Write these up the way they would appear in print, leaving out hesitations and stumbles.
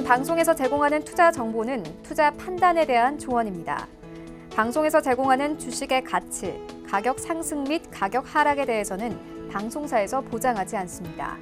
이번 방송에서 제공하는 투자 정보는 투자 판단에 대한 조언입니다. 방송에서 제공하는 주식의 가치, 가격 상승 및 가격 하락에 대해서는 방송사에서 보장하지 않습니다.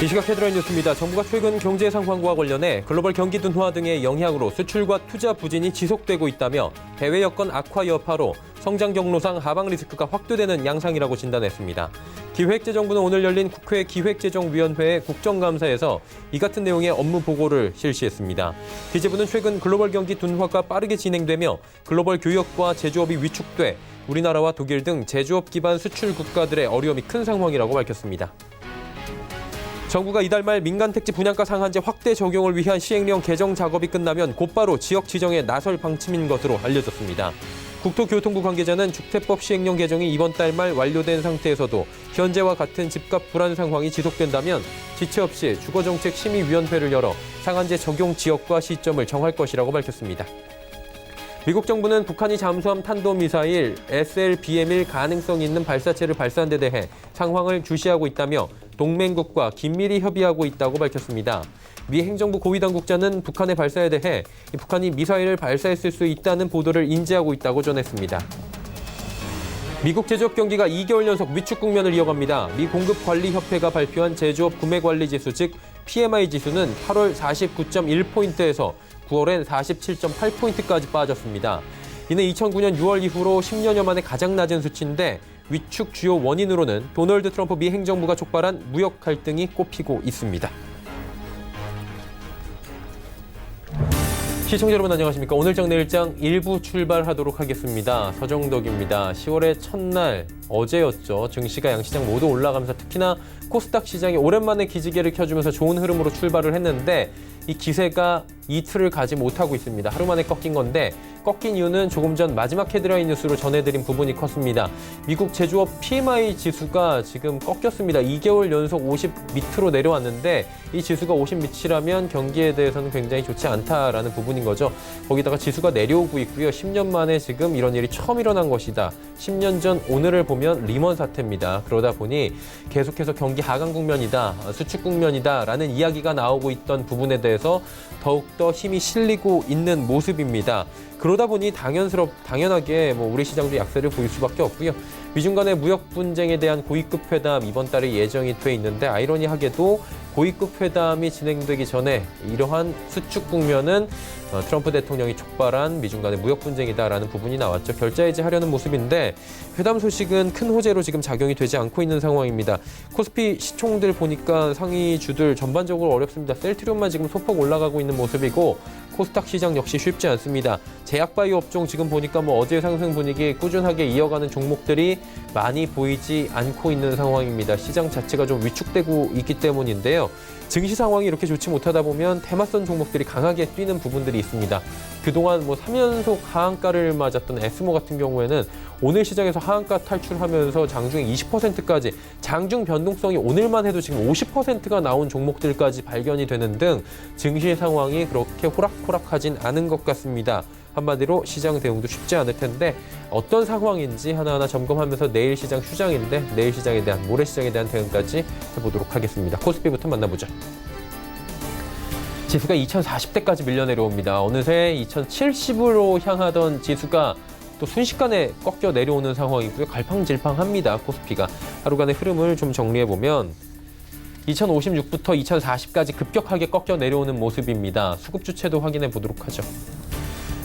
이 시각 헤드라인 뉴스입니다. 정부가 최근 경제 상황과 관련해 글로벌 경기 둔화 등의 영향으로 수출과 투자 부진이 지속되고 있다며 해외 여건 악화 여파로 성장 경로상 하방 리스크가 확대되는 양상이라고 진단했습니다. 기획재정부는 오늘 열린 국회 기획재정위원회 국정감사에서 이 같은 내용의 업무 보고를 실시했습니다. 기재부는 최근 글로벌 경기 둔화가 빠르게 진행되며 글로벌 교역과 제조업이 위축돼 우리나라와 독일 등 제조업 기반 수출 국가들의 어려움이 큰 상황이라고 밝혔습니다. 정부가 이달 말 민간 택지 분양가 상한제 확대 적용을 위한 시행령 개정 작업이 끝나면 곧바로 지역 지정에 나설 방침인 것으로 알려졌습니다. 국토교통부 관계자는 주택법 시행령 개정이 이번 달 말 완료된 상태에서도 현재와 같은 집값 불안 상황이 지속된다면 지체 없이 주거정책심의위원회를 열어 상한제 적용 지역과 시점을 정할 것이라고 밝혔습니다. 미국 정부는 북한이 잠수함 탄도미사일 SLBM-1 가능성 있는 발사체를 발사한 데 대해 상황을 주시하고 있다며 동맹국과 긴밀히 협의하고 있다고 밝혔습니다. 미 행정부 고위당국자는 북한의 발사에 대해 북한이 미사일을 발사했을 수 있다는 보도를 인지하고 있다고 전했습니다. 미국 제조업 경기가 2개월 연속 위축 국면을 이어갑니다. 미 공급관리협회가 발표한 제조업 구매관리지수 즉 PMI 지수는 8월 49.1포인트에서 9월엔 47.8포인트까지 빠졌습니다. 이는 2009년 6월 이후로 10년여 만에 가장 낮은 수치인데 위축 주요 원인으로는 도널드 트럼프 미 행정부가 촉발한 무역 갈등이 꼽히고 있습니다. 시청자 여러분 안녕하십니까. 오늘장 내일장 1부 출발하도록 하겠습니다. 서정덕입니다. 10월의 첫날 어제였죠. 증시가 양시장 모두 올라가면서 특히나 코스닥 시장이 오랜만에 기지개를 켜주면서 좋은 흐름으로 출발을 했는데 이 기세가 이틀을 가지 못하고 있습니다. 하루 만에 꺾인 건데 꺾인 이유는 조금 전 마지막 헤드라인 뉴스로 전해드린 부분이 컸습니다. 미국 제조업 PMI 지수가 지금 꺾였습니다. 2개월 연속 50 밑으로 내려왔는데 이 지수가 50 밑이라면 경기에 대해서는 굉장히 좋지 않다라는 부분인 거죠. 거기다가 지수가 내려오고 있고요. 10년 만에 지금 이런 일이 처음 일어난 것이다. 10년 전 오늘을 보면 리먼 사태입니다. 그러다 보니 계속해서 경기 하강 국면이다, 수축 국면이다라는 이야기가 나오고 있던 부분에 대해서 더욱더 힘이 실리고 있는 모습입니다. 그러다 보니 당연하게 우리 시장도 약세를 보일 수밖에 없고요. 미중 간의 무역 분쟁에 대한 고위급 회담 이번 달에 예정이 돼 있는데 아이러니하게도 고위급 회담이 진행되기 전에 이러한 수축 국면은 트럼프 대통령이 촉발한 미중 간의 무역 분쟁이다라는 부분이 나왔죠. 결자 해지하려는 모습인데 회담 소식은 큰 호재로 지금 작용이 되지 않고 있는 상황입니다. 코스피 시총들 보니까 상위주들 전반적으로 어렵습니다. 셀트리온만 지금 소폭 올라가고 있는 모습이고 코스닥 시장 역시 쉽지 않습니다. 제약바이오 업종 지금 보니까 어제 상승 분위기 꾸준하게 이어가는 종목들이 많이 보이지 않고 있는 상황입니다. 시장 자체가 좀 위축되고 있기 때문인데요. 증시 상황이 이렇게 좋지 못하다 보면 테마선 종목들이 강하게 뛰는 부분들이 있습니다. 그동안 3연속 하한가를 맞았던 에스모 같은 경우에는 오늘 시장에서 하한가 탈출하면서 장중에 20%까지 장중 변동성이 오늘만 해도 지금 50%가 나온 종목들까지 발견이 되는 등 증시 상황이 그렇게 호락호락하진 않은 것 같습니다. 한마디로 시장 대응도 쉽지 않을 텐데 어떤 상황인지 하나하나 점검하면서 내일 시장 휴장인데 내일 시장에 대한 모레 시장에 대한 대응까지 해보도록 하겠습니다. 코스피부터 만나보죠. 지수가 2040대까지 밀려 내려옵니다. 어느새 2070으로 향하던 지수가 또 순식간에 꺾여 내려오는 상황이고요. 갈팡질팡합니다. 코스피가. 하루간의 흐름을 좀 정리해보면 2056부터 2040까지 급격하게 꺾여 내려오는 모습입니다. 수급 주체도 확인해 보도록 하죠.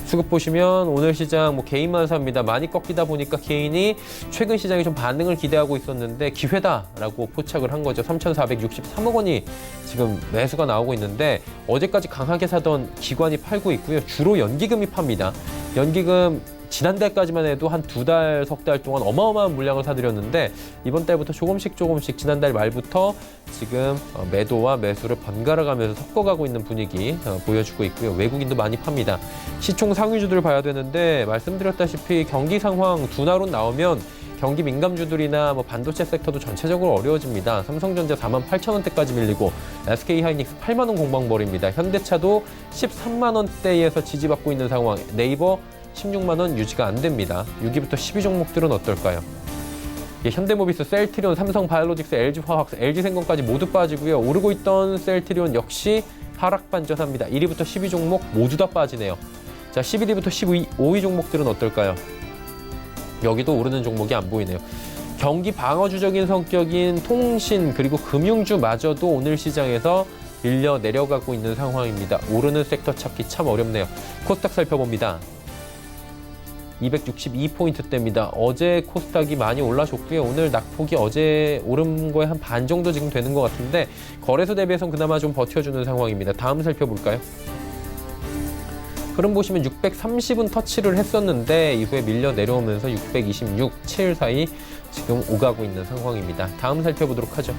수급 보시면 오늘 시장 개인만 삽니다. 많이 꺾이다 보니까 개인이 최근 시장에 좀 반응을 기대하고 있었는데 기회다라고 포착을 한 거죠. 3,463억 원이 지금 매수가 나오고 있는데 어제까지 강하게 사던 기관이 팔고 있고요. 주로 연기금이 팝니다. 연기금 지난달까지만 해도 한 2달, 석 달 동안 어마어마한 물량을 사들였는데 이번 달부터 조금씩 지난달 말부터 지금 매도와 매수를 번갈아 가면서 섞어가고 있는 분위기 보여주고 있고요. 외국인도 많이 팝니다. 시총 상위주들을 봐야 되는데 말씀드렸다시피 경기 상황 둔화론 나오면 경기 민감주들이나 반도체 섹터도 전체적으로 어려워집니다. 삼성전자 48,000원대까지 밀리고 SK하이닉스 8만 원 공방벌입니다. 현대차도 13만 원대에서 지지받고 있는 상황. 네이버 16만 원 유지가 안 됩니다. 6위부터 12 종목들은 어떨까요? 현대모비스, 셀트리온, 삼성바이오로직스, LG화학, LG생명까지 모두 빠지고요. 오르고 있던 셀트리온 역시 하락 반전합니다. 1위부터 10위 종목 모두 다 빠지네요. 자, 11위부터 15위 종목들은 어떨까요? 여기도 오르는 종목이 안 보이네요. 경기 방어주적인 성격인 통신 그리고 금융주마저도 오늘 시장에서 밀려 내려가고 있는 상황입니다. 오르는 섹터 찾기 참 어렵네요. 코스닥 살펴봅니다. 262포인트대입니다. 어제 코스닥이 많이 올라줬고요. 오늘 낙폭이 어제 오른 거에 한 반 정도 지금 되는 것 같은데 거래소 대비해서는 그나마 좀 버텨주는 상황입니다. 다음 살펴볼까요? 흐름 보시면 630은 터치를 했었는데 이후에 밀려 내려오면서 626, 7 사이 지금 오가고 있는 상황입니다. 다음 살펴보도록 하죠.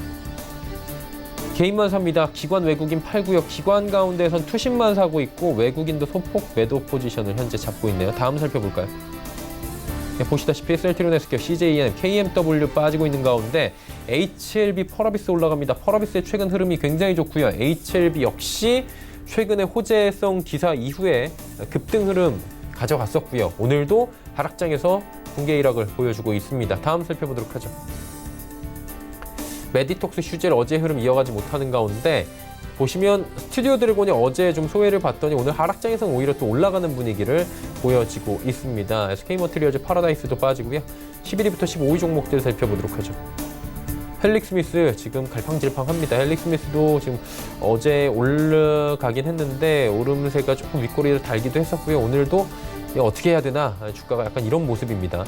개인만 삽니다. 기관 외국인 팔고요. 기관 가운데선 투신만 사고 있고 외국인도 소폭 매도 포지션을 현재 잡고 있네요. 다음 살펴볼까요? 네, 보시다시피 셀트리온, SK, CJEM, KMW 빠지고 있는 가운데 HLB, 펄어비스 올라갑니다. 펄어비스의 최근 흐름이 굉장히 좋고요. HLB 역시 최근에 호재성 기사 이후에 급등 흐름 가져갔었고요. 오늘도 하락장에서 붕괴 일학을 보여주고 있습니다. 다음 살펴보도록 하죠. 메디톡스, 슈젤 어제 흐름 이어가지 못하는 가운데 보시면 스튜디오 드래곤이 어제 좀 소외를 봤더니 오늘 하락장에서는 오히려 또 올라가는 분위기를 보여지고 있습니다. SK머티리얼즈, 파라다이스도 빠지고요. 11위부터 15위 종목들 살펴보도록 하죠. 헬릭스미스 지금 갈팡질팡합니다. 헬릭스미스도 지금 어제 올라가긴 했는데 오름세가 조금 윗꼬리를 달기도 했었고요. 오늘도 어떻게 해야 되나 주가가 약간 이런 모습입니다.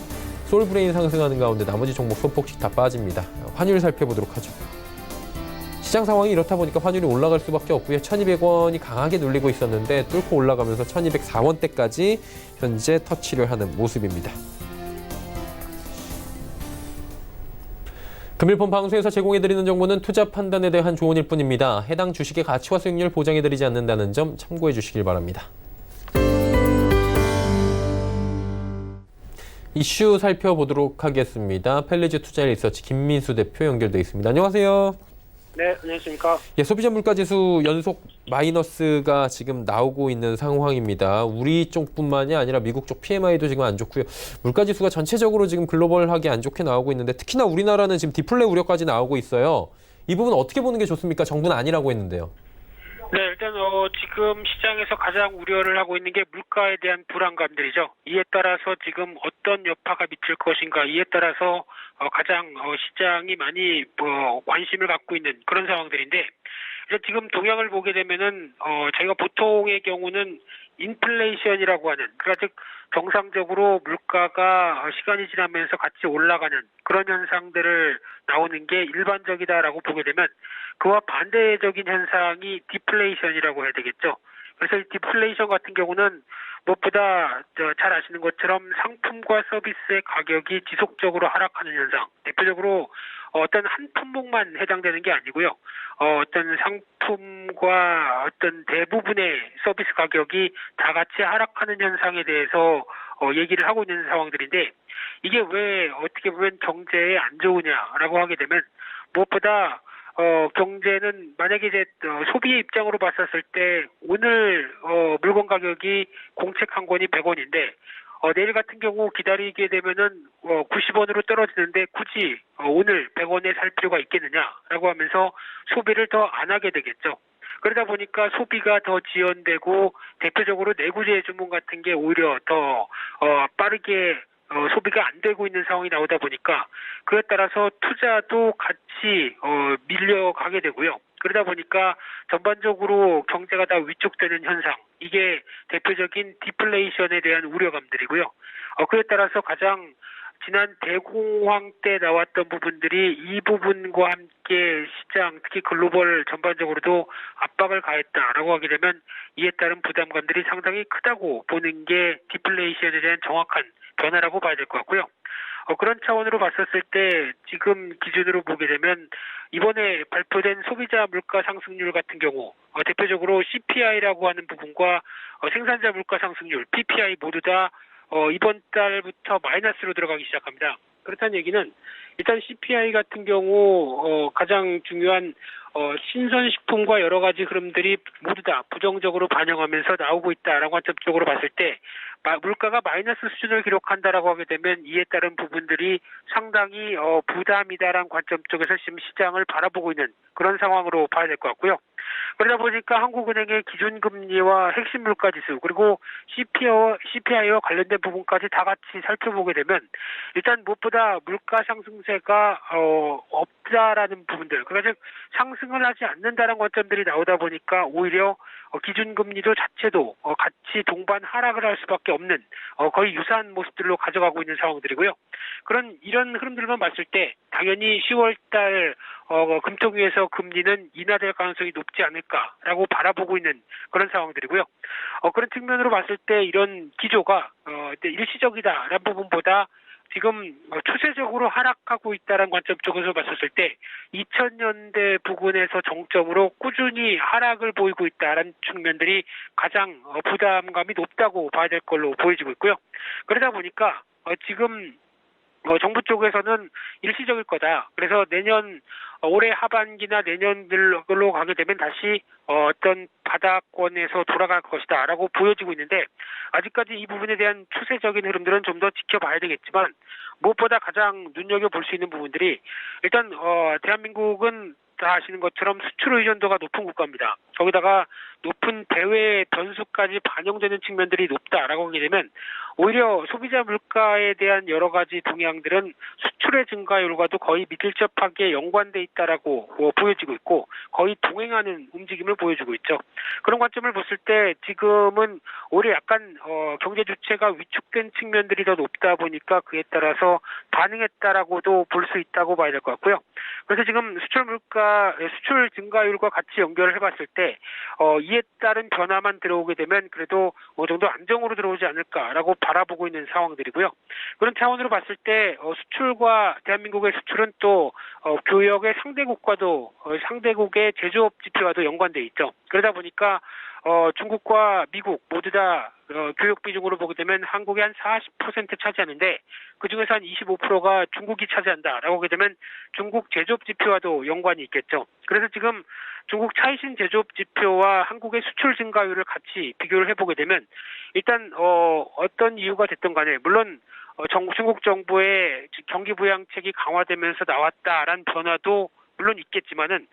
솔브레인 상승하는 가운데 나머지 종목 소폭씩 다 빠집니다. 환율 살펴보도록 하죠. 시장 상황이 이렇다 보니까 환율이 올라갈 수밖에 없고요. 1,200원이 강하게 눌리고 있었는데 뚫고 올라가면서 1,204원대까지 현재 터치를 하는 모습입니다. 금일폰 방송에서 제공해드리는 정보는 투자 판단에 대한 조언일 뿐입니다. 해당 주식의 가치와 수익률 보장해드리지 않는다는 점 참고해 주시길 바랍니다. 이슈 살펴보도록 하겠습니다. 펠리즈 투자리서치 김민수 대표 연결돼 있습니다. 안녕하세요. 네, 안녕하십니까. 예, 소비자 물가지수 연속 마이너스가 지금 나오고 있는 상황입니다. 우리 쪽뿐만이 아니라 미국 쪽 PMI도 지금 안 좋고요. 물가지수가 전체적으로 지금 글로벌하게 안 좋게 나오고 있는데 특히나 우리나라는 지금 디플레 우려까지 나오고 있어요. 이 부분 어떻게 보는 게 좋습니까? 정부는 아니라고 했는데요. 네, 일단 지금 시장에서 가장 우려를 하고 있는 게 물가에 대한 불안감들이죠. 이에 따라서 지금 어떤 여파가 미칠 것인가, 이에 따라서 가장 시장이 많이 관심을 갖고 있는 그런 상황들인데, 지금 동향을 보게 되면은 저희가 보통의 경우는 인플레이션이라고 하는, 그러니까 즉 정상적으로 물가가 시간이 지나면서 같이 올라가는 그런 현상들을 나오는 게 일반적이다라고 보게 되면 그와 반대적인 현상이 디플레이션이라고 해야 되겠죠. 그래서 이 디플레이션 같은 경우는 무엇보다 잘 아시는 것처럼 상품과 서비스의 가격이 지속적으로 하락하는 현상, 대표적으로 어떤 한 품목만 해당되는 게 아니고요. 어떤 상품과 어떤 대부분의 서비스 가격이 다 같이 하락하는 현상에 대해서 얘기를 하고 있는 상황들인데, 이게 왜 어떻게 보면 경제에 안 좋으냐라고 하게 되면 무엇보다 경제는 만약에 이제 소비의 입장으로 봤었을 때 오늘 물건 가격이 공책 한 권이 100원인데 내일 같은 경우 기다리게 되면은 90원으로 떨어지는데 굳이 오늘 100원에 살 필요가 있겠느냐라고 하면서 소비를 더 안 하게 되겠죠. 그러다 보니까 소비가 더 지연되고 대표적으로 내구재 주문 같은 게 오히려 더 빠르게 소비가 안 되고 있는 상황이 나오다 보니까 그에 따라서 투자도 같이 밀려가게 되고요. 그러다 보니까 전반적으로 경제가 다 위축되는 현상, 이게 대표적인 디플레이션에 대한 우려감들이고요. 그에 따라서 가장 지난 대공황 때 나왔던 부분들이 이 부분과 함께 시장, 특히 글로벌 전반적으로도 압박을 가했다라고 하게 되면 이에 따른 부담감들이 상당히 크다고 보는 게 디플레이션에 대한 정확한 변화라고 봐야 될 것 같고요. 그런 차원으로 봤었을 때 지금 기준으로 보게 되면 이번에 발표된 소비자 물가 상승률 같은 경우 대표적으로 CPI라고 하는 부분과 생산자 물가 상승률, PPI 모두 다 이번 달부터 마이너스로 들어가기 시작합니다. 그렇다는 얘기는 일단 CPI 같은 경우 가장 중요한 신선식품과 여러 가지 흐름들이 모두 다 부정적으로 반영하면서 나오고 있다라고 한 점적으로 봤을 때 물가가 마이너스 수준을 기록한다라고 하게 되면 이에 따른 부분들이 상당히 부담이다라는 관점 쪽에서 지금 시장을 바라보고 있는 그런 상황으로 봐야 될 것 같고요. 그러다 보니까 한국은행의 기준금리와 핵심 물가지수 그리고 CPI와 관련된 부분까지 다 같이 살펴보게 되면 일단 무엇보다 물가 상승세가 없다라는 부분들, 그러니까 즉 상승을 하지 않는다는 관점들이 나오다 보니까 오히려 기준금리도 자체도 같이 동반 하락을 할 수밖에 없는 거의 유사한 모습들로 가져가고 있는 상황들이고요. 이런 흐름들만 봤을 때 당연히 10월달 금통위에서 금리는 인하될 가능성이 높지 않을까라고 바라보고 있는 그런 상황들이고요. 그런 측면으로 봤을 때 이런 기조가 일시적이다라는 부분보다 지금 추세적으로 하락하고 있다는 관점 쪽에서 봤었을 때 2000년대 부근에서 정점으로 꾸준히 하락을 보이고 있다는 측면들이 가장 부담감이 높다고 봐야 될 걸로 보여지고 있고요. 그러다 보니까 지금 정부 쪽에서는 일시적일 거다. 그래서 올해 하반기나 내년들로 가게 되면 다시 어떤 바닥권에서 돌아갈 것이다라고 보여지고 있는데 아직까지 이 부분에 대한 추세적인 흐름들은 좀 더 지켜봐야 되겠지만 무엇보다 가장 눈여겨볼 수 있는 부분들이 일단 대한민국은 다 아시는 것처럼 수출 의존도가 높은 국가입니다. 거기다가 높은 대외 변수까지 반영되는 측면들이 높다라고 하게 되면 오히려 소비자 물가에 대한 여러 가지 동향들은 수출의 증가율과도 거의 밀접하게 연관돼 있다라고 보여지고 있고 거의 동행하는 움직임을 보여주고 있죠. 그런 관점을 봤을 때 지금은 오히려 약간 경제 주체가 위축된 측면들이 더 높다 보니까 그에 따라서 반응했다라고도 볼 수 있다고 봐야 될 것 같고요. 그래서 지금 수출 증가율과 같이 연결을 해봤을 때 이에 따른 변화만 들어오게 되면 그래도 어느 정도 안정으로 들어오지 않을까라고 바라보고 있는 상황들이고요. 그런 차원으로 봤을 때 수출과 대한민국의 수출은 또 교역의 상대국의 제조업 지표와도 연관돼 있죠. 그러다 보니까 중국과 미국 모두 다 교역 비중으로 보게 되면 한국이 한 40% 차지하는데 그중에서 한 25%가 중국이 차지한다라고 하게 되면 중국 제조업 지표와도 연관이 있겠죠. 그래서 지금 중국 차이신 제조업 지표와 한국의 수출 증가율을 같이 비교를 해보게 되면 일단 어떤 이유가 됐든 간에 물론 중국 정부의 경기 부양책이 강화되면서 나왔다라는 변화도 물론 있겠지만은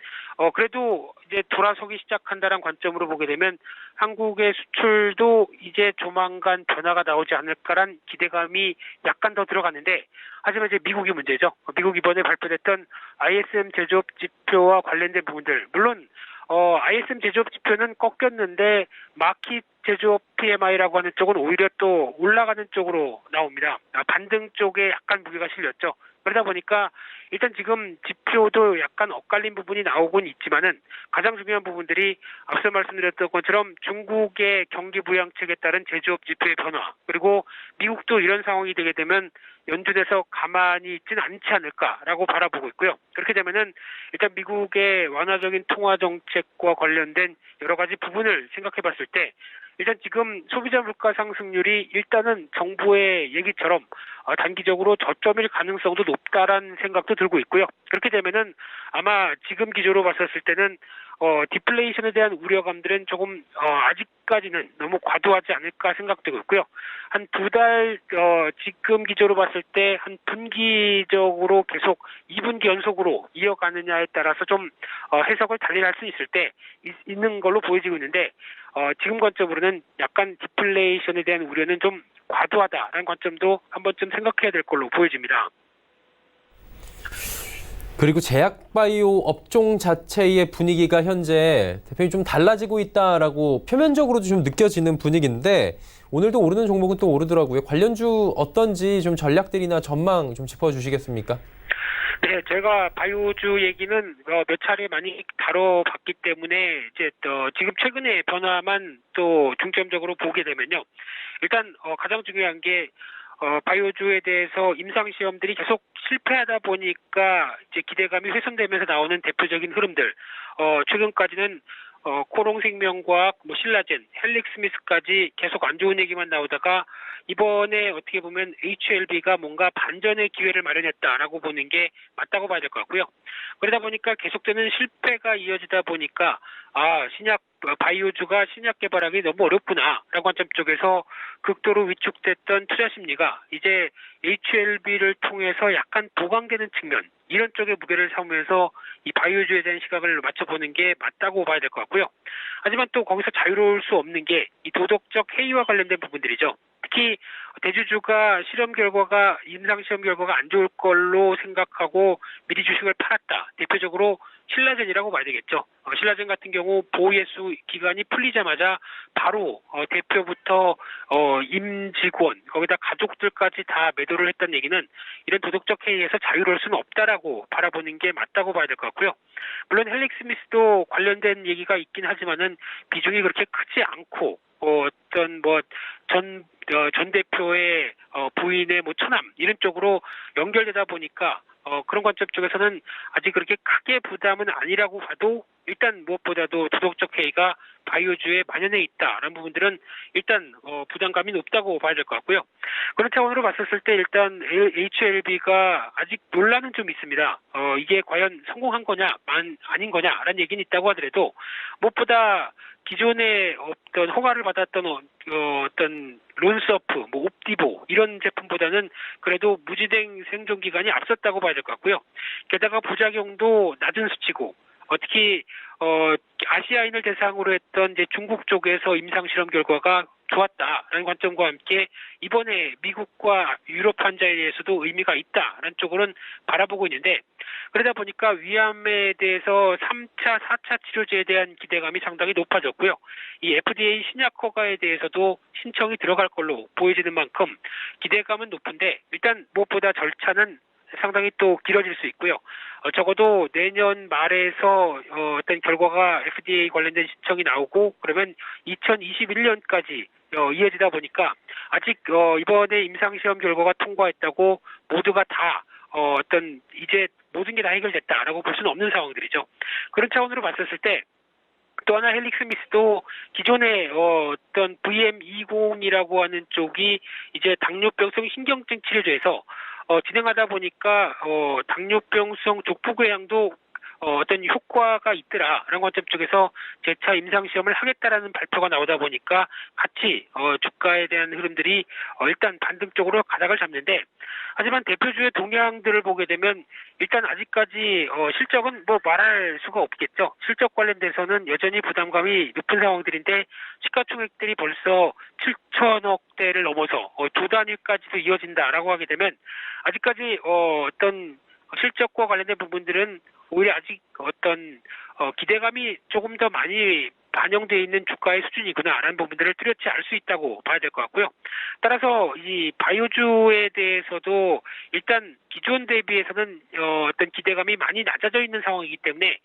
그래도 이제 돌아서기 시작한다는 관점으로 보게 되면 한국의 수출도 이제 조만간 변화가 나오지 않을까란 기대감이 약간 더 들어갔는데 하지만 이제 미국이 문제죠. 미국 이번에 발표됐던 ISM 제조업 지표와 관련된 부분들 물론 ISM 제조업 지표는 꺾였는데 마킷 제조업 PMI라고 하는 쪽은 오히려 또 올라가는 쪽으로 나옵니다. 반등 쪽에 약간 무게가 실렸죠. 그러다 보니까 일단 지금 지표도 약간 엇갈린 부분이 나오곤 있지만은 가장 중요한 부분들이 앞서 말씀드렸던 것처럼 중국의 경기 부양책에 따른 제조업 지표의 변화 그리고 미국도 이런 상황이 되게 되면 연준에서 가만히 있지는 않지 않을까라고 바라보고 있고요. 그렇게 되면은 일단 미국의 완화적인 통화 정책과 관련된 여러 가지 부분을 생각해 봤을 때 일단 지금 소비자 물가 상승률이 일단은 정부의 얘기처럼 단기적으로 저점일 가능성도 높다라는 생각도 들고 있고요. 그렇게 되면은 아마 지금 기조로 봤었을 때는 디플레이션에 대한 우려감들은 조금 아직까지는 너무 과도하지 않을까 생각되고 있고요. 한 2달 지금 기조로 봤을 때 한 분기적으로 계속 2분기 연속으로 이어가느냐에 따라서 좀 해석을 달리할 수 있을 때 있는 걸로 보여지고 있는데 지금 관점으로는 약간 디플레이션에 대한 우려는 좀 과도하다라는 관점도 한 번쯤 생각해야 될 걸로 보여집니다. 그리고 제약바이오 업종 자체의 분위기가 현재 대표님 좀 달라지고 있다라고 표면적으로도 좀 느껴지는 분위기인데 오늘도 오르는 종목은 또 오르더라고요. 관련주 어떤지 좀 전략들이나 전망 좀 짚어주시겠습니까? 네, 제가 바이오주 얘기는 몇 차례 많이 다뤄봤기 때문에 이제 지금 최근의 변화만 또 중점적으로 보게 되면요. 일단 가장 중요한 게 바이오주에 대해서 임상 시험들이 계속 실패하다 보니까 이제 기대감이 훼손되면서 나오는 대표적인 흐름들. 최근까지는 코롱생명과학, 신라젠, 헬릭스미스까지 계속 안 좋은 얘기만 나오다가 이번에 어떻게 보면 HLB가 뭔가 반전의 기회를 마련했다라고 보는 게 맞다고 봐야 될 것 같고요. 그러다 보니까 계속되는 실패가 이어지다 보니까 신약 바이오주가 신약 개발하기 너무 어렵구나라는 관점 쪽에서 극도로 위축됐던 투자 심리가 이제 HLB를 통해서 약간 보강되는 측면, 이런 쪽에 무게를 삼으면서 이 바이오주에 대한 시각을 맞춰보는 게 맞다고 봐야 될 것 같고요. 하지만 또 거기서 자유로울 수 없는 게 이 도덕적 해이와 관련된 부분들이죠. 특히 대주주가 임상 시험 결과가 안 좋을 걸로 생각하고 미리 주식을 팔았다. 대표적으로 신라젠이라고 봐야 되겠죠. 신라젠 같은 경우 보호예수 기간이 풀리자마자 바로 대표부터 임직원, 거기다 가족들까지 다 매도를 했다는 얘기는 이런 도덕적 해이에서 자유로울 수는 없다라고 바라보는 게 맞다고 봐야 될 것 같고요. 물론 헬릭스미스도 관련된 얘기가 있긴 하지만은 비중이 그렇게 크지 않고 전 대표의 부인의 처남 이런 쪽으로 연결되다 보니까 그런 관점 쪽에서는 아직 그렇게 크게 부담은 아니라고 봐도 일단 무엇보다도 도덕적 해이가 바이오주에 만연해 있다라는 부분들은 일단 부담감이 높다고 봐야 될 것 같고요. 그런 차원으로 봤었을 때 일단 HLB가 아직 논란은 좀 있습니다. 이게 과연 성공한 거냐 아닌 거냐라는 얘기는 있다고 하더라도 무엇보다 기존에 어떤 허가를 받았던 어떤 론서프, 옵디보 이런 제품보다는 그래도 무지행 생존 기간이 앞섰다고 봐야 될 것 같고요. 게다가 부작용도 낮은 수치고 특히 아시아인을 대상으로 했던 이제 중국 쪽에서 임상 실험 결과가 좋았다라는 관점과 함께 이번에 미국과 유럽 환자에 대해서도 의미가 있다라는 쪽으로는 바라보고 있는데, 그러다 보니까 위암에 대해서 3차, 4차 치료제에 대한 기대감이 상당히 높아졌고요. 이 FDA 신약 허가에 대해서도 신청이 들어갈 걸로 보여지는 만큼 기대감은 높은데 일단 무엇보다 절차는 상당히 또 길어질 수 있고요. 적어도 내년 말에서 어떤 결과가 FDA 관련된 신청이 나오고 그러면 2021년까지 이어지다 보니까 아직 이번에 임상시험 결과가 통과했다고 모두가 다 이제 모든 게 다 해결됐다라고 볼 수는 없는 상황들이죠. 그런 차원으로 봤었을 때 또 하나 헬릭스미스도 기존에 어떤 VM20이라고 하는 쪽이 이제 당뇨병성 신경증 치료제에서 진행하다 보니까 당뇨병성 족부궤양도 어떤 효과가 있더라라는 관점 쪽에서 재차 임상시험을 하겠다라는 발표가 나오다 보니까 같이 주가에 대한 흐름들이 일단 반등적으로 가닥을 잡는데, 하지만 대표주의 동향들을 보게 되면 일단 아직까지 실적은 말할 수가 없겠죠. 실적 관련돼서는 여전히 부담감이 높은 상황들인데 시가총액들이 벌써 7천억대를 넘어서 두 단위까지도 이어진다라고 하게 되면 아직까지 어떤 실적과 관련된 부분들은 오히려 아직 어떤 기대감이 조금 더 많이 반영되어 있는 주가의 수준이구나라는 부분들을 뚜렷이 알 수 있다고 봐야 될 것 같고요. 따라서 이 바이오주에 대해서도 일단 기존 대비해서는 어떤 기대감이 많이 낮아져 있는 상황이기 때문에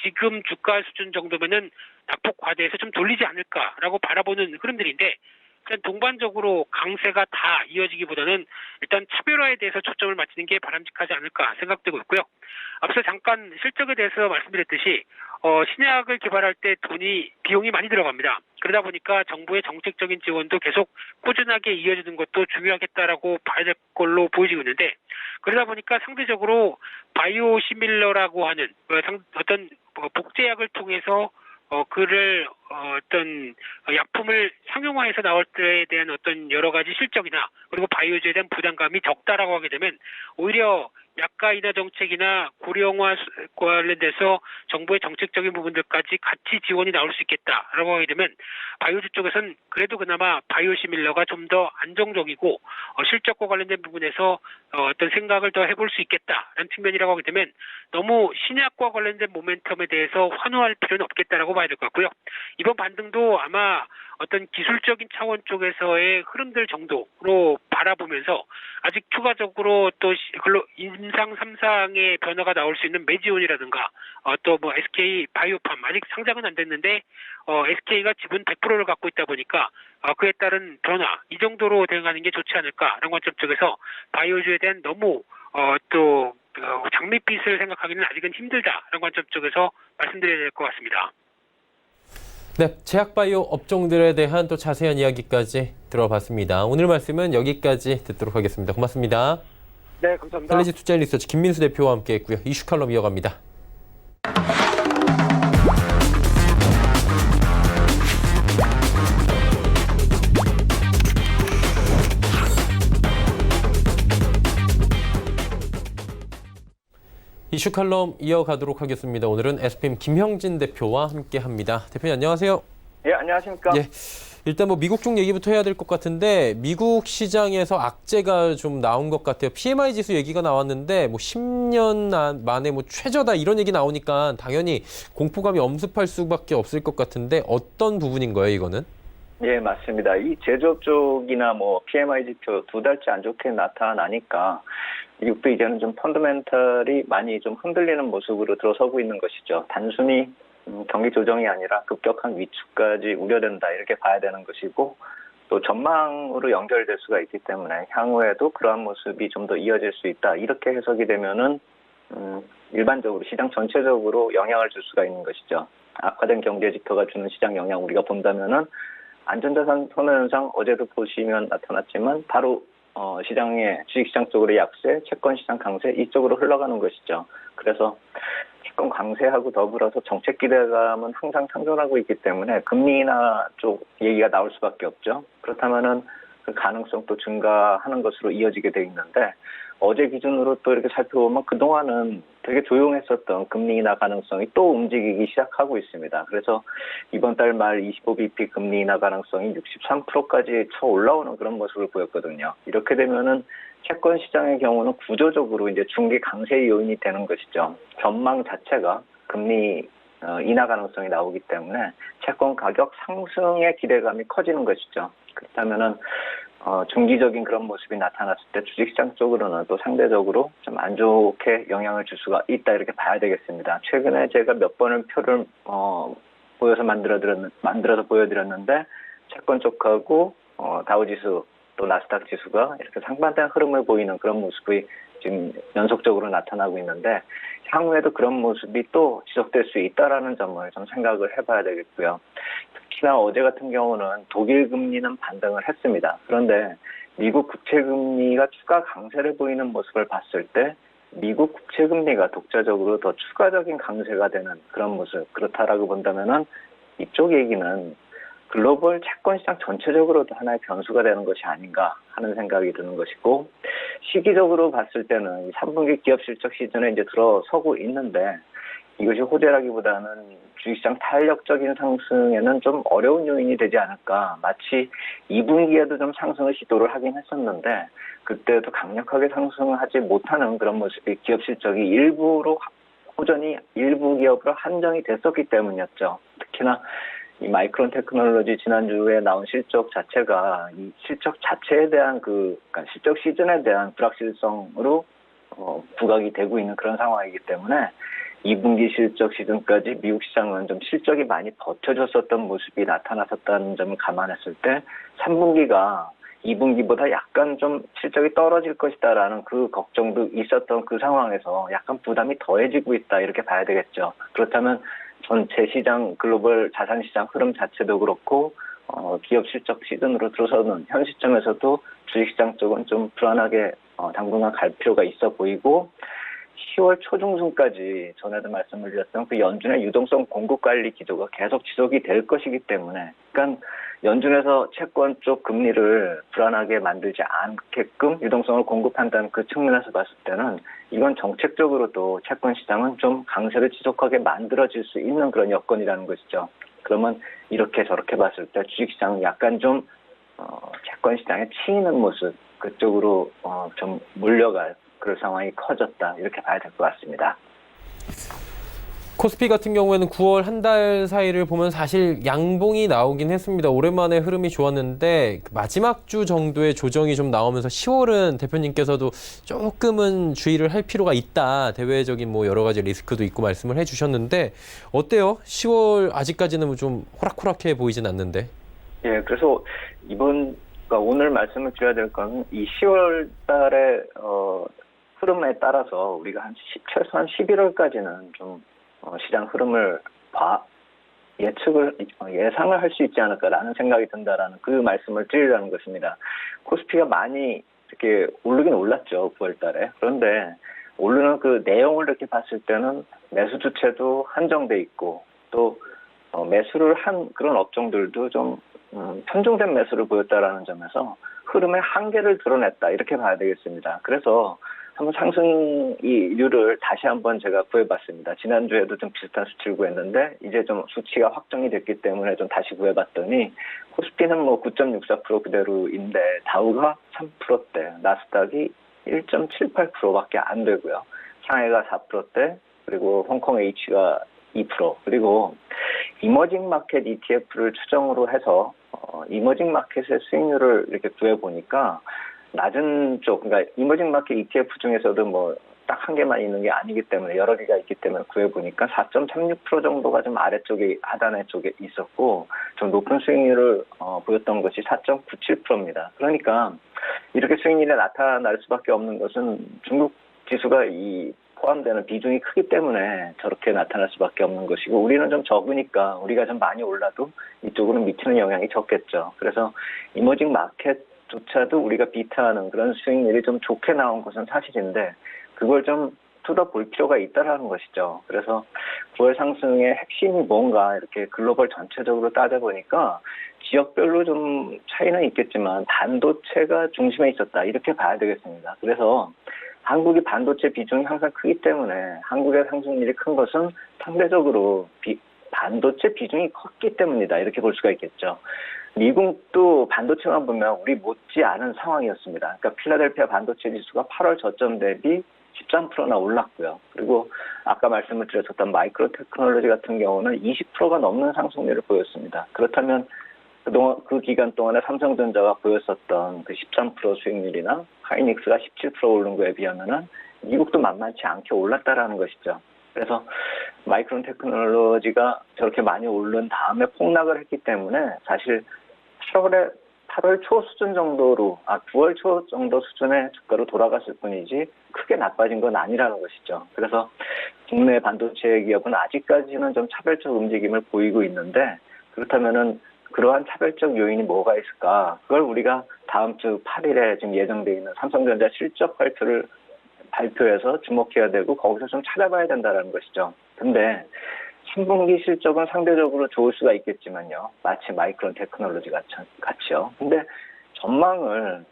지금 주가 수준 정도면은 낙폭 과대해서 좀 돌리지 않을까라고 바라보는 흐름들인데, 일단 동반적으로 강세가 다 이어지기보다는 일단 차별화에 대해서 초점을 맞추는 게 바람직하지 않을까 생각되고 있고요. 앞서 잠깐 실적에 대해서 말씀드렸듯이 신약을 개발할 때 비용이 많이 들어갑니다. 그러다 보니까 정부의 정책적인 지원도 계속 꾸준하게 이어지는 것도 중요하겠다라고 봐야 될 걸로 보여지고 있는데, 그러다 보니까 상대적으로 바이오시밀러라고 하는 어떤 복제약을 통해서 그를 어떤 약품을 상용화해서 나올 때에 대한 어떤 여러 가지 실적이나 그리고 바이오주에 대한 부담감이 적다라고 하게 되면 오히려 약가 인하 정책이나 고령화 관련돼서 정부의 정책적인 부분들까지 같이 지원이 나올 수 있겠다라고 하게 되면 바이오주 쪽에서는 그래도 그나마 바이오시밀러가 좀 더 안정적이고 실적과 관련된 부분에서 어떤 생각을 더 해볼 수 있겠다라는 측면이라고 하게 되면 너무 신약과 관련된 모멘텀에 대해서 환호할 필요는 없겠다라고 봐야 될 것 같고요. 이번 반등도 아마 어떤 기술적인 차원 쪽에서의 흐름들 정도로 바라보면서 아직 추가적으로 또 임상 3상의 변화가 나올 수 있는 메지온이라든가 또 SK 바이오팜 아직 상장은 안 됐는데 SK가 지분 100%를 갖고 있다 보니까 그에 따른 변화 이 정도로 대응하는 게 좋지 않을까라는 관점 쪽에서 바이오주에 대한 너무 또 장밋빛을 생각하기는 아직은 힘들다라는 관점 쪽에서 말씀드려야 될 것 같습니다. 네, 제약바이오 업종들에 대한 또 자세한 이야기까지 들어봤습니다. 오늘 말씀은 여기까지 듣도록 하겠습니다. 고맙습니다. 네, 감사합니다. 셀레지 투자인리서치 김민수 대표와 함께했고요. 이슈 칼럼 이어갑니다. 이슈 칼럼 이어가도록 하겠습니다. 오늘은 SPM 김형진 대표와 함께합니다. 대표님 안녕하세요. 예, 안녕하십니까. 예, 일단 뭐 미국 쪽 얘기부터 해야 될 것 같은데 미국 시장에서 악재가 좀 나온 것 같아요. PMI 지수 얘기가 나왔는데 뭐 10년 만에 뭐 최저다 이런 얘기 나오니까 당연히 공포감이 엄습할 수밖에 없을 것 같은데 어떤 부분인 거예요, 이거는? 예, 맞습니다. 이 제조업 쪽이나 뭐 PMI 지표 두 달째 안 좋게 나타나니까 미국도 이제는 좀 펀더멘털이 많이 좀 흔들리는 모습으로 들어서고 있는 것이죠. 단순히 경기 조정이 아니라 급격한 위축까지 우려된다 이렇게 봐야 되는 것이고 또 전망으로 연결될 수가 있기 때문에 향후에도 그러한 모습이 좀 더 이어질 수 있다 이렇게 해석이 되면은 일반적으로 시장 전체적으로 영향을 줄 수가 있는 것이죠. 악화된 경제 지표가 주는 시장 영향 우리가 본다면은 안전자산 선호 현상 어제도 보시면 나타났지만 바로 시장의 주식시장 쪽으로 약세, 채권시장 강세 이쪽으로 흘러가는 것이죠. 그래서 채권 강세하고 더불어서 정책 기대감은 항상 상존하고 있기 때문에 금리 인하 쪽 얘기가 나올 수밖에 없죠. 그렇다면은 그 가능성도 증가하는 것으로 이어지게 돼 있는데 어제 기준으로 또 이렇게 살펴보면 그동안은 되게 조용했었던 금리 인하 가능성이 또 움직이기 시작하고 있습니다. 그래서 이번 달 말 25bp 금리 인하 가능성이 63%까지 쳐 올라오는 그런 모습을 보였거든요. 이렇게 되면은 채권 시장의 경우는 구조적으로 이제 중기 강세 요인이 되는 것이죠. 전망 자체가 금리 인하 가능성이 나오기 때문에 채권 가격 상승의 기대감이 커지는 것이죠. 그렇다면은 중기적인 그런 모습이 나타났을 때 주식시장 쪽으로는 또 상대적으로 좀 안 좋게 영향을 줄 수가 있다 이렇게 봐야 되겠습니다. 최근에 제가 몇 번을 표를 만들어서 보여드렸는데 채권 쪽하고 다우지수 또 나스닥 지수가 이렇게 상반된 흐름을 보이는 그런 모습이 지금 연속적으로 나타나고 있는데 향후에도 그런 모습이 또 지속될 수 있다라는 점을 좀 생각을 해봐야 되겠고요. 특히나 어제 같은 경우는 독일 금리는 반등을 했습니다. 그런데 미국 국채 금리가 추가 강세를 보이는 모습을 봤을 때 미국 국채 금리가 독자적으로 더 추가적인 강세가 되는 그런 모습 그렇다라고 본다면은 이쪽 얘기는 글로벌 채권 시장 전체적으로도 하나의 변수가 되는 것이 아닌가 하는 생각이 드는 것이고 시기적으로 봤을 때는 3분기 기업 실적 시즌에 이제 들어서고 있는데 이것이 호재라기보다는 주식시장 탄력적인 상승에는 좀 어려운 요인이 되지 않을까. 마치 2분기에도 좀 상승을 시도를 하긴 했었는데 그때도 강력하게 상승하지 못하는 그런 모습이 기업 실적이 호전이 일부 기업으로 한정이 됐었기 때문이었죠. 특히나 이 마이크론 테크놀로지 지난주에 나온 실적 자체가 이 실적 자체에 대한 그러니까 실적 시즌에 대한 불확실성으로 부각이 되고 있는 그런 상황이기 때문에 2분기 실적 시즌까지 미국 시장은 좀 실적이 많이 버텨줬었던 모습이 나타났었다는 점을 감안했을 때 3분기가 2분기보다 약간 좀 실적이 떨어질 것이다라는 그 걱정도 있었던 그 상황에서 약간 부담이 더해지고 있다 이렇게 봐야 되겠죠. 그렇다면 전체 시장 글로벌 자산 시장 흐름 자체도 그렇고 기업 실적 시즌으로 들어서는 현 시점에서도 주식시장 쪽은 좀 불안하게 당분간 갈 필요가 있어 보이고 10월 초중순까지 전에도 말씀을 드렸던 그 연준의 유동성 공급 관리 기조가 계속 지속이 될 것이기 때문에 그러니까 연준에서 채권 쪽 금리를 불안하게 만들지 않게끔 유동성을 공급한다는 그 측면에서 봤을 때는 이건 정책적으로도 채권 시장은 좀 강세를 지속하게 만들어질 수 있는 그런 여건이라는 것이죠. 그러면 이렇게 저렇게 봤을 때 주식시장은 약간 좀 채권 시장에 치이는 모습 그쪽으로 좀 몰려갈 그런 상황이 커졌다 이렇게 봐야 될 것 같습니다. 코스피 같은 경우에는 9월 한 달 사이를 보면 사실 양봉이 나오긴 했습니다. 오랜만에 흐름이 좋았는데 마지막 주 정도의 조정이 좀 나오면서 10월은 대표님께서도 조금은 주의를 할 필요가 있다. 대외적인 뭐 여러 가지 리스크도 있고 말씀을 해주셨는데 어때요? 10월 아직까지는 좀 호락호락해 보이진 않는데. 예, 그래서 그러니까 오늘 말씀을 드려야 될 건 이 10월 달에 흐름에 따라서 우리가 최소한 11월까지는 좀 시장 흐름을 예상을 할 수 있지 않을까라는 생각이 든다라는 그 말씀을 드리려는 것입니다. 코스피가 많이 이렇게 오르긴 올랐죠, 9월 달에. 그런데 오르는 그 내용을 이렇게 봤을 때는 매수 주체도 한정돼 있고 또 매수를 한 그런 업종들도 좀 편중된 매수를 보였다라는 점에서 흐름의 한계를 드러냈다 이렇게 봐야 되겠습니다. 그래서 한번 상승이류를 다시 한번 제가 구해봤습니다. 지난주에도 좀 비슷한 수치를 구했는데 이제 좀 수치가 확정이 됐기 때문에 좀 다시 구해봤더니 코스피는 뭐 9.64% 그대로인데 다우가 3%대, 나스닥이 1.78%밖에 안 되고요. 상하이가 4%대, 그리고 홍콩 H가 2%, 그리고 이머징 마켓 ETF를 추정으로 해서 이머징 마켓의 수익률을 이렇게 구해보니까 낮은 쪽, 그러니까 이머징 마켓 ETF 중에서도 뭐 딱 한 개만 있는 게 아니기 때문에 여러 개가 있기 때문에 구해보니까 4.36% 정도가 좀 아래쪽에 하단의 쪽에 있었고 좀 높은 수익률을 보였던 것이 4.97%입니다. 그러니까 이렇게 수익률이 나타날 수밖에 없는 것은 중국 지수가 포함되는 비중이 크기 때문에 저렇게 나타날 수밖에 없는 것이고 우리는 좀 적으니까 우리가 좀 많이 올라도 이쪽으로 미치는 영향이 적겠죠. 그래서 이머징 마켓조차도 우리가 비트하는 그런 수익률이 좀 좋게 나온 것은 사실인데 그걸 좀 뜯어볼 필요가 있다라는 것이죠. 그래서 9월 상승의 핵심이 뭔가 이렇게 글로벌 전체적으로 따져보니까 지역별로 좀 차이는 있겠지만 반도체가 중심에 있었다 이렇게 봐야 되겠습니다. 그래서 한국이 반도체 비중이 항상 크기 때문에 한국의 상승률이 큰 것은 상대적으로 반도체 비중이 컸기 때문이다 이렇게 볼 수가 있겠죠. 미국도 반도체만 보면 우리 못지 않은 상황이었습니다. 그러니까 필라델피아 반도체 지수가 8월 저점 대비 13%나 올랐고요. 그리고 아까 말씀을 드렸었던 마이크로 테크놀로지 같은 경우는 20%가 넘는 상승률을 보였습니다. 그렇다면 그동안 그 기간 동안에 삼성전자가 보였었던 그 13% 수익률이나 하이닉스가 17% 오른 거에 비하면은 미국도 만만치 않게 올랐다라는 것이죠. 그래서 마이크론 테크놀로지가 저렇게 많이 오른 다음에 폭락을 했기 때문에 사실 8월 초 수준 정도로, 9월 초 정도 수준의 주가로 돌아갔을 뿐이지 크게 나빠진 건 아니라는 것이죠. 그래서 국내 반도체 기업은 아직까지는 좀 차별적 움직임을 보이고 있는데 그렇다면은 그러한 차별적 요인이 뭐가 있을까? 그걸 우리가 다음 주 8일에 지금 예정되어 있는 삼성전자 실적 발표해서 주목해야 되고 거기서 좀 찾아봐야 된다는 것이죠. 근데 3분기 실적은 상대적으로 좋을 수가 있겠지만요. 마치 마이크론 테크놀로지 같이요. 근데 전망을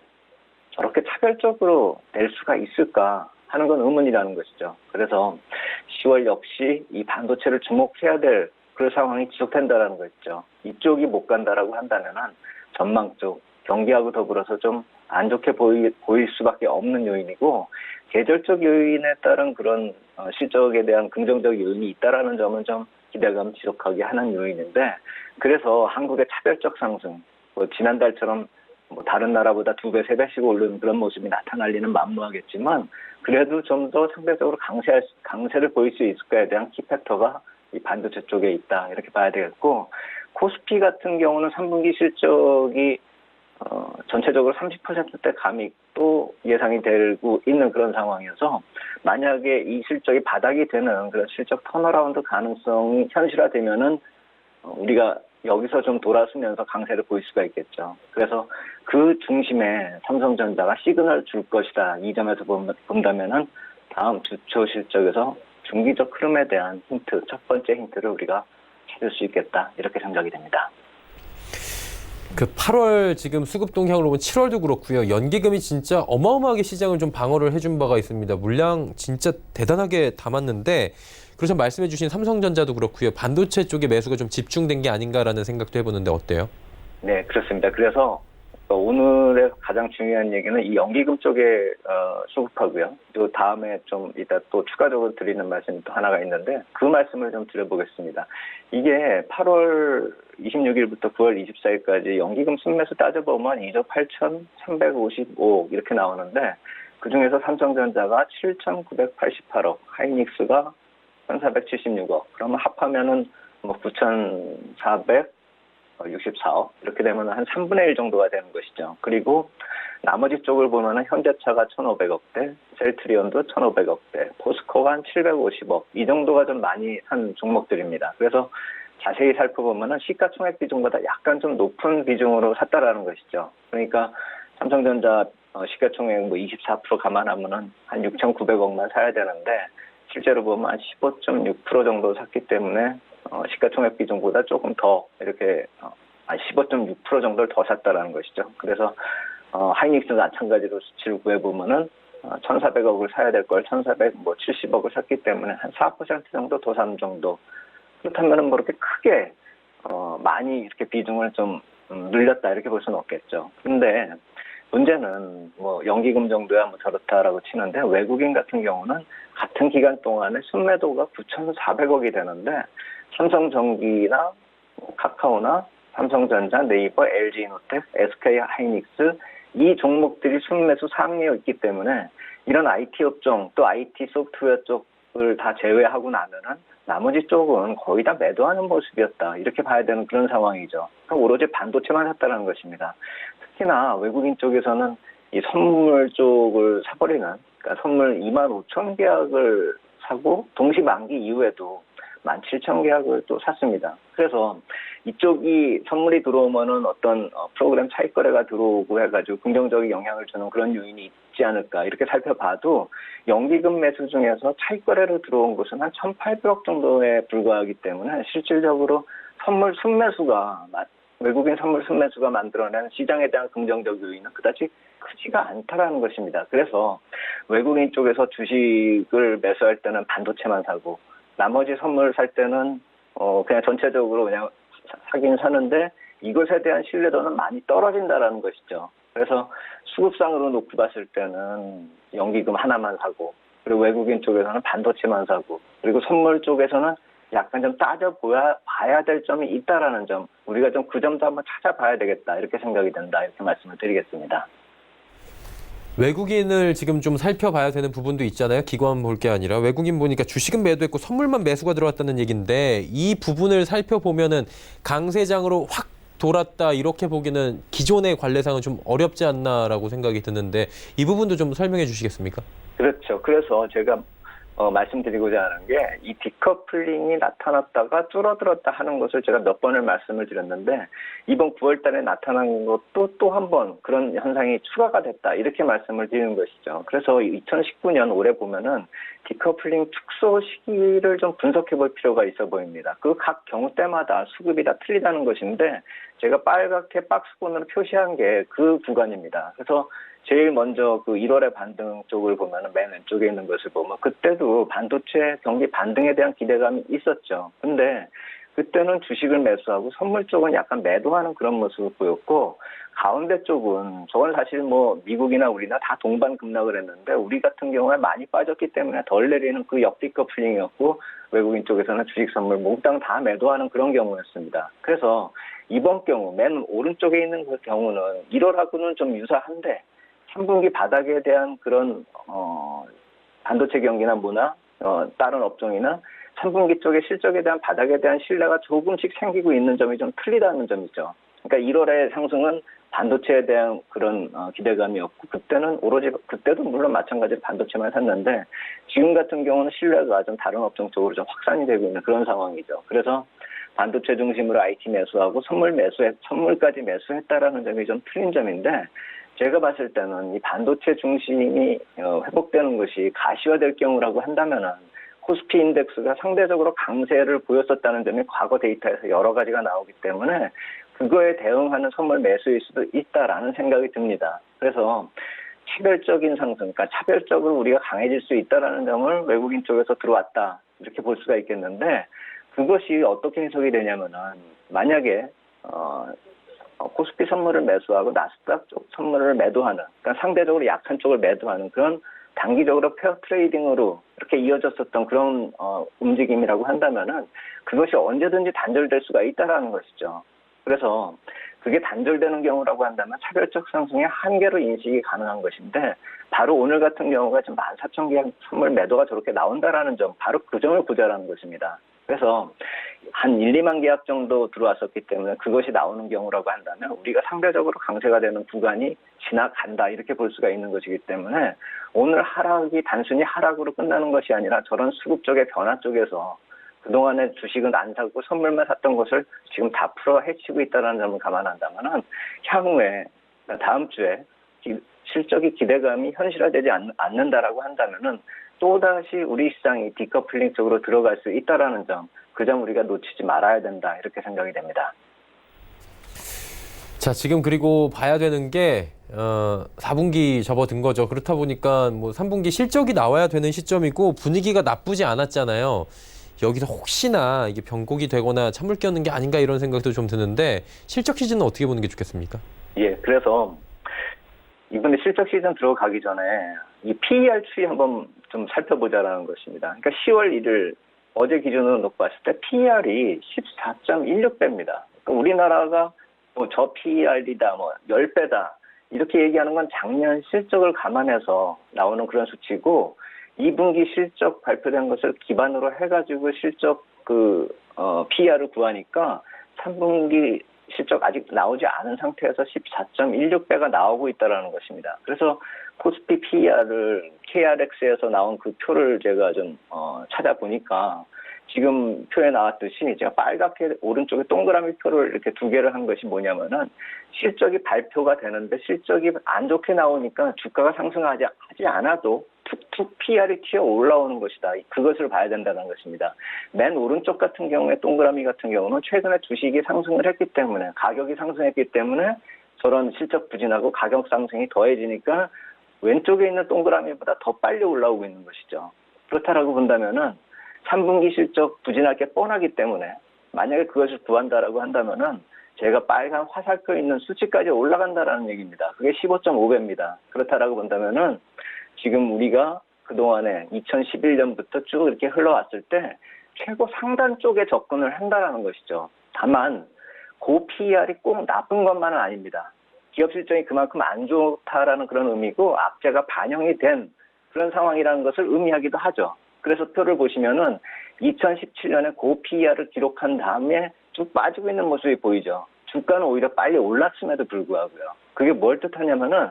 저렇게 차별적으로 낼 수가 있을까 하는 건 의문이라는 것이죠. 그래서 10월 역시 이 반도체를 주목해야 될 그런 상황이 지속된다는 거죠. 이쪽이 못 간다라고 한다면 전망 쪽, 경기하고 더불어서 좀 안 좋게 보일 수밖에 없는 요인이고 계절적 요인에 따른 그런 실적에 대한 긍정적 요인이 있다라는 점은 좀 기대감 지속하게 하는 요인인데 그래서 한국의 차별적 상승, 지난달처럼 다른 나라보다 2배, 3배씩 오르는 그런 모습이 나타날 리는 만무하겠지만 그래도 좀 더 상대적으로 강세를 보일 수 있을까에 대한 키팩터가 이 반도체 쪽에 있다 이렇게 봐야 되겠고 코스피 같은 경우는 3분기 실적이 전체적으로 30%대 감익도 예상이 되고 있는 그런 상황이어서 만약에 이 실적이 바닥이 되는 그런 실적 턴어라운드 가능성이 현실화되면은 우리가 여기서 좀 돌아서면서 강세를 보일 수가 있겠죠. 그래서 그 중심에 삼성전자가 시그널을 줄 것이다. 이 점에서 본다면은 다음 주초 실적에서 중기적 흐름에 대한 힌트, 첫 번째 힌트를 우리가 찾을 수 있겠다. 이렇게 생각이 됩니다. 그 8월 지금 수급 동향으로 보면 7월도 그렇고요. 연기금이 진짜 어마어마하게 시장을 좀 방어를 해준 바가 있습니다. 물량 진짜 대단하게 담았는데 그래서 말씀해 주신 삼성전자도 그렇고요. 반도체 쪽에 매수가 좀 집중된 게 아닌가라는 생각도 해보는데 어때요? 네, 그렇습니다. 그래서 오늘의 가장 중요한 얘기는 이 연기금 쪽에 수급하고요. 또 다음에 좀 이따 또 추가적으로 드리는 말씀이 또 하나가 있는데 그 말씀을 좀 드려보겠습니다. 이게 8월 26일부터 9월 24일까지 연기금 순매수 따져보면 2조 8,355억 이렇게 나오는데 그중에서 삼성전자가 7,988억, 하이닉스가 1,476억, 그러면 합하면은 9,464억 이렇게 되면 한 3분의 1 정도가 되는 것이죠. 그리고 나머지 쪽을 보면 현대차가 1,500억대, 셀트리온도 1,500억대, 포스코가 한 750억 이 정도가 좀 많이 한 종목들입니다. 그래서 자세히 살펴보면은 시가총액 비중보다 약간 좀 높은 비중으로 샀다라는 것이죠. 그러니까 삼성전자 시가총액 뭐 24% 감안하면은 한 6,900억만 사야 되는데 실제로 보면 한 15.6% 정도 샀기 때문에 시가총액 비중보다 조금 더 이렇게 한 15.6% 정도를 더 샀다라는 것이죠. 그래서 하이닉스도 마찬가지로 수치를 구해보면은 1,400억을 사야 될 걸 1,470억을 샀기 때문에 한 4% 정도 더 산 정도. 그렇다면은 뭐 이렇게 크게 많이 이렇게 비중을 좀 늘렸다 이렇게 볼 수는 없겠죠. 근데 문제는 뭐 연기금 정도야 뭐 저렇다라고 치는데 외국인 같은 경우는 같은 기간 동안에 순매도가 9,400억이 되는데 삼성전기나 카카오나 삼성전자, 네이버, LG이노텍, SK하이닉스 이 종목들이 순매수 상위에 있기 때문에 이런 IT 업종 또 IT 소프트웨어 쪽을 다 제외하고 나면은 나머지 쪽은 거의 다 매도하는 모습이었다 이렇게 봐야 되는 그런 상황이죠. 그러니까 오로지 반도체만 샀다는 것입니다. 특히나 외국인 쪽에서는 이 선물 쪽을 사버리는 그러니까 선물 25,000계약을 사고 동시 만기 이후에도 17,000계약을 또 샀습니다. 그래서 이쪽이 선물이 들어오면은 어떤 프로그램 차익 거래가 들어오고 해가지고 긍정적인 영향을 주는 그런 요인이 있지 않을까 이렇게 살펴봐도 연기금 매수 중에서 차익 거래로 들어온 것은 한 1,800억 정도에 불과하기 때문에 실질적으로 선물 순매수가 외국인 선물 순매수가 만들어낸 시장에 대한 긍정적 요인은 그다지 크지가 않다라는 것입니다. 그래서 외국인 쪽에서 주식을 매수할 때는 반도체만 사고 나머지 선물 살 때는 그냥 전체적으로 그냥 사긴 사는데 이것에 대한 신뢰도는 많이 떨어진다라는 것이죠. 그래서 수급상으로 놓고 봤을 때는 연기금 하나만 사고 그리고 외국인 쪽에서는 반도체만 사고 그리고 선물 쪽에서는 약간 좀 따져봐야 될 점이 있다라는 점 우리가 좀 그 점도 한번 찾아봐야 되겠다 이렇게 생각이 된다 이렇게 말씀을 드리겠습니다. 외국인을 지금 좀 살펴봐야 되는 부분도 있잖아요. 기관 볼 게 아니라 외국인 보니까 주식은 매도했고 선물만 매수가 들어왔다는 얘기인데 이 부분을 살펴보면은 강세장으로 확 돌았다 이렇게 보기는 기존의 관례상은 좀 어렵지 않나라고 생각이 드는데 이 부분도 좀 설명해 주시겠습니까? 그렇죠. 그래서 제가 말씀드리고자 하는 게 이 디커플링이 나타났다가 줄어들었다 하는 것을 제가 몇 번을 말씀을 드렸는데 이번 9월 달에 나타난 것도 또 한 번 그런 현상이 추가가 됐다 이렇게 말씀을 드리는 것이죠. 그래서 2019년 올해 보면은 디커플링 축소 시기를 좀 분석해 볼 필요가 있어 보입니다. 그 각 경우 때마다 수급이 다 틀리다는 것인데 제가 빨갛게 박스권으로 표시한 게 그 구간입니다. 그래서 제일 먼저 그 1월의 반등 쪽을 보면 맨 왼쪽에 있는 것을 보면 그때도 반도체 경기 반등에 대한 기대감이 있었죠. 근데 그때는 주식을 매수하고 선물 쪽은 약간 매도하는 그런 모습을 보였고 가운데 쪽은 저건 사실 뭐 미국이나 우리나 다 동반 급락을 했는데 우리 같은 경우에 많이 빠졌기 때문에 덜 내리는 그 역디커플링이었고 외국인 쪽에서는 주식 선물 몽땅 다 매도하는 그런 경우였습니다. 그래서 이번 경우 맨 오른쪽에 있는 그 경우는 1월하고는 좀 유사한데 3분기 바닥에 대한 그런 반도체 경기나 뭐나 다른 업종이나 3분기 쪽의 실적에 대한 바닥에 대한 신뢰가 조금씩 생기고 있는 점이 좀 틀리다는 점이죠. 그러니까 1월의 상승은 반도체에 대한 그런 기대감이었고 그때는 오로지 그때도 물론 마찬가지로 반도체만 샀는데 지금 같은 경우는 신뢰가 좀 다른 업종 쪽으로 좀 확산이 되고 있는 그런 상황이죠. 그래서 반도체 중심으로 IT 매수하고 선물까지 매수했다라는 점이 좀 틀린 점인데 제가 봤을 때는 이 반도체 중심이 회복되는 것이 가시화될 경우라고 한다면은 코스피 인덱스가 상대적으로 강세를 보였었다는 점이 과거 데이터에서 여러 가지가 나오기 때문에 그거에 대응하는 선물 매수일 수도 있다라는 생각이 듭니다. 그래서 차별적인 상승, 그러니까 차별적으로 우리가 강해질 수 있다라는 점을 외국인 쪽에서 들어왔다 이렇게 볼 수가 있겠는데 그것이 어떻게 해석이 되냐면은 만약에 코스피 선물을 매수하고 나스닥 쪽 선물을 매도하는, 그러니까 상대적으로 약한 쪽을 매도하는 그런 단기적으로 페어 트레이딩으로 이렇게 이어졌었던 그런 움직임이라고 한다면은 그것이 언제든지 단절될 수가 있다라는 것이죠. 그래서 그게 단절되는 경우라고 한다면 차별적 상승의 한계로 인식이 가능한 것인데 바로 오늘 같은 경우가 지금 14,000개 선물 매도가 저렇게 나온다라는 점, 바로 그 점을 보자라는 것입니다. 그래서 한 1, 2만 계약 정도 들어왔었기 때문에 그것이 나오는 경우라고 한다면 우리가 상대적으로 강세가 되는 구간이 지나간다 이렇게 볼 수가 있는 것이기 때문에 오늘 하락이 단순히 하락으로 끝나는 것이 아니라 저런 수급적의 변화 쪽에서 그동안에 주식은 안 사고 선물만 샀던 것을 지금 다 풀어 헤치고 있다는 점을 감안한다면은 향후에 다음 주에 실적이 기대감이 현실화되지 않는다라고 한다면은 또다시 우리 시장이 디커플링 쪽으로 들어갈 수 있다라는 점, 그 점 우리가 놓치지 말아야 된다 이렇게 생각이 됩니다. 자, 지금 그리고 봐야 되는 게 4분기 접어든 거죠. 그렇다 보니까 뭐 3분기 실적이 나와야 되는 시점이고 분위기가 나쁘지 않았잖아요. 여기서 혹시나 이게 변곡이 되거나 찬물 끼얹는 게 아닌가 이런 생각도 좀 드는데 실적 시즌은 어떻게 보는 게 좋겠습니까? 예, 그래서 이번에 실적 시즌 들어가기 전에 이 PER 추이 한번 좀 살펴보자라는 것입니다. 그러니까 10월 1일 어제 기준으로 놓고 봤을 때 PER이 14.16배입니다. 그러니까 우리나라가 뭐 저 PER이다, 뭐 10배다 이렇게 얘기하는 건 작년 실적을 감안해서 나오는 그런 수치고 2분기 실적 발표된 것을 기반으로 해가지고 실적 PER을 구하니까 3분기 실적 아직 나오지 않은 상태에서 14.16배가 나오고 있다는 것입니다. 그래서 코스피 PER을 KRX에서 나온 그 표를 제가 좀 찾아보니까 지금 표에 나왔듯이 제가 빨갛게 오른쪽에 동그라미 표를 이렇게 두 개를 한 것이 뭐냐면은 실적이 발표가 되는데 실적이 안 좋게 나오니까 주가가 상승하지 않아도 툭툭 PR이 튀어 올라오는 것이다. 그것을 봐야 된다는 것입니다. 맨 오른쪽 같은 경우에 동그라미 같은 경우는 최근에 주식이 상승을 했기 때문에 가격이 상승했기 때문에 저런 실적 부진하고 가격 상승이 더해지니까 왼쪽에 있는 동그라미보다 더 빨리 올라오고 있는 것이죠. 그렇다라고 본다면은 3분기 실적 부진할 게 뻔하기 때문에 만약에 그것을 구한다라고 한다면은 제가 빨간 화살표 있는 수치까지 올라간다라는 얘기입니다. 그게 15.5배입니다. 그렇다라고 본다면은 지금 우리가 그동안에 2011년부터 쭉 이렇게 흘러왔을 때 최고 상단 쪽에 접근을 한다라는 것이죠. 다만 고 PER이 꼭 나쁜 것만은 아닙니다. 기업 실적이 그만큼 안 좋다라는 그런 의미고 악재가 반영이 된 그런 상황이라는 것을 의미하기도 하죠. 그래서 표를 보시면은 2017년에 고 PER을 기록한 다음에 쭉 빠지고 있는 모습이 보이죠. 주가는 오히려 빨리 올랐음에도 불구하고요. 그게 뭘 뜻하냐면은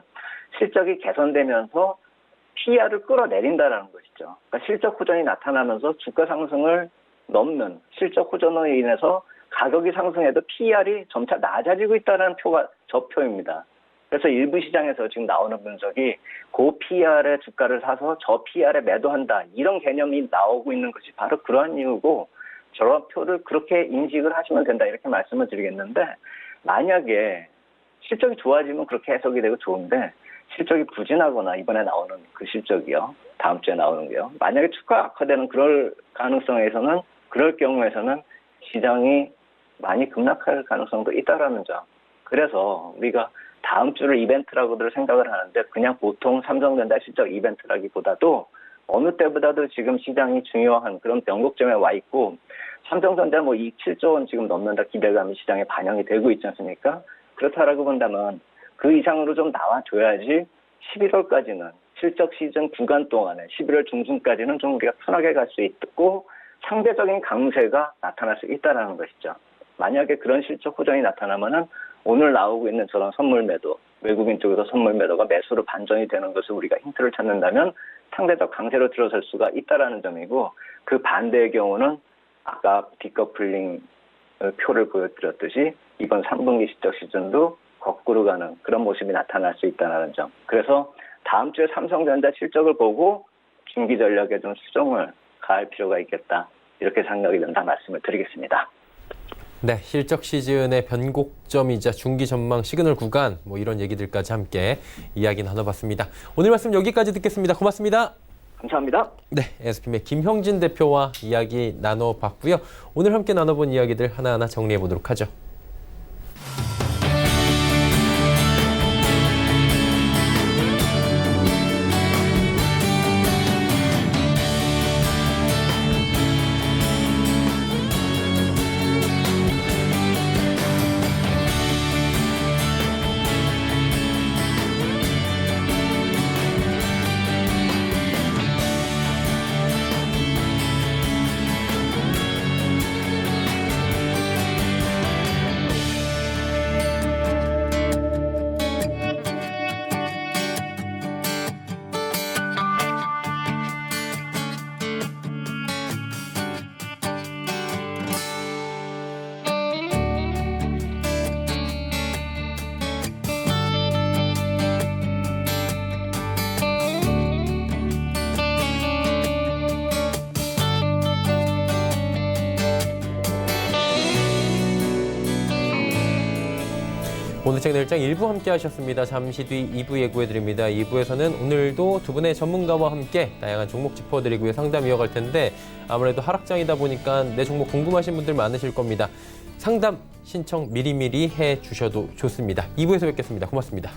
실적이 개선되면서 PER을 끌어내린다라는 것이죠. 그러니까 실적 호전이 나타나면서 주가 상승을 넘는 실적 호전으로 인해서 가격이 상승해도 PER이 점차 낮아지고 있다는 표가 저 표입니다. 그래서 일부 시장에서 지금 나오는 분석이 고 PER의 주가를 사서 저 PER에 매도한다. 이런 개념이 나오고 있는 것이 바로 그러한 이유고 저런 표를 그렇게 인식을 하시면 된다. 이렇게 말씀을 드리겠는데 만약에 실적이 좋아지면 그렇게 해석이 되고 좋은데 실적이 부진하거나 이번에 나오는 그 실적이요. 다음 주에 나오는 게요. 만약에 주가 악화되는 그럴 가능성에서는 그럴 경우에서는 시장이 많이 급락할 가능성도 있다라는 점. 그래서 우리가 다음 주를 이벤트라고들 생각을 하는데 그냥 보통 삼성전자 실적 이벤트라기보다도 어느 때보다도 지금 시장이 중요한 그런 변곡점에 와 있고 삼성전자 뭐 이익 7조 원 지금 넘는다 기대감이 시장에 반영이 되고 있지 않습니까? 그렇다라고 본다면 그 이상으로 좀 나와줘야지 11월까지는 실적 시즌 구간 동안에 11월 중순까지는 좀 우리가 편하게 갈 수 있고 상대적인 강세가 나타날 수 있다는 것이죠. 만약에 그런 실적 호전이 나타나면은 오늘 나오고 있는 저런 선물 매도, 외국인 쪽에서 선물 매도가 매수로 반전이 되는 것을 우리가 힌트를 찾는다면 상대적 강세로 들어설 수가 있다라는 점이고 그 반대의 경우는 아까 디커플링 표를 보여드렸듯이 이번 3분기 실적 시즌도 거꾸로 가는 그런 모습이 나타날 수 있다는 점. 그래서 다음 주에 삼성전자 실적을 보고 중기 전략에 좀 수정을 가할 필요가 있겠다. 이렇게 생각이 든다 말씀을 드리겠습니다. 네, 실적 시즌의 변곡점이자 중기 전망 시그널 구간 뭐 이런 얘기들까지 함께 이야기 나눠봤습니다. 오늘 말씀 여기까지 듣겠습니다. 고맙습니다. 감사합니다. 네, SPM의 김형진 대표와 이야기 나눠봤고요. 오늘 함께 나눠본 이야기들 하나하나 정리해보도록 하죠. 오늘 책 내일장 1부 함께 하셨습니다. 잠시 뒤 2부 예고해드립니다. 2부에서는 오늘도 두 분의 전문가와 함께 다양한 종목 짚어드리고요. 상담 이어갈 텐데 아무래도 하락장이다 보니까 내 종목 궁금하신 분들 많으실 겁니다. 상담 신청 미리미리 해주셔도 좋습니다. 2부에서 뵙겠습니다. 고맙습니다.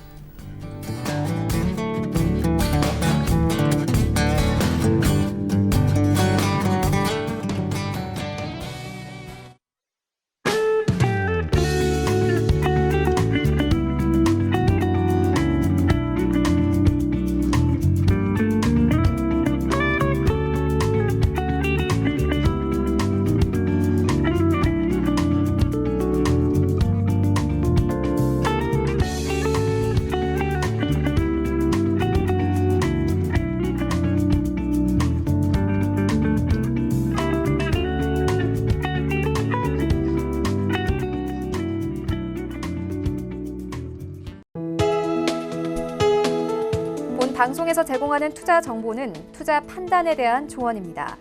방송에서 제공하는 투자 정보는 투자 판단에 대한 조언입니다.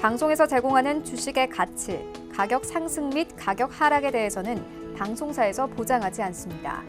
방송에서 제공하는 주식의 가치, 가격 상승 및 가격 하락에 대해서는 방송사에서 보장하지 않습니다.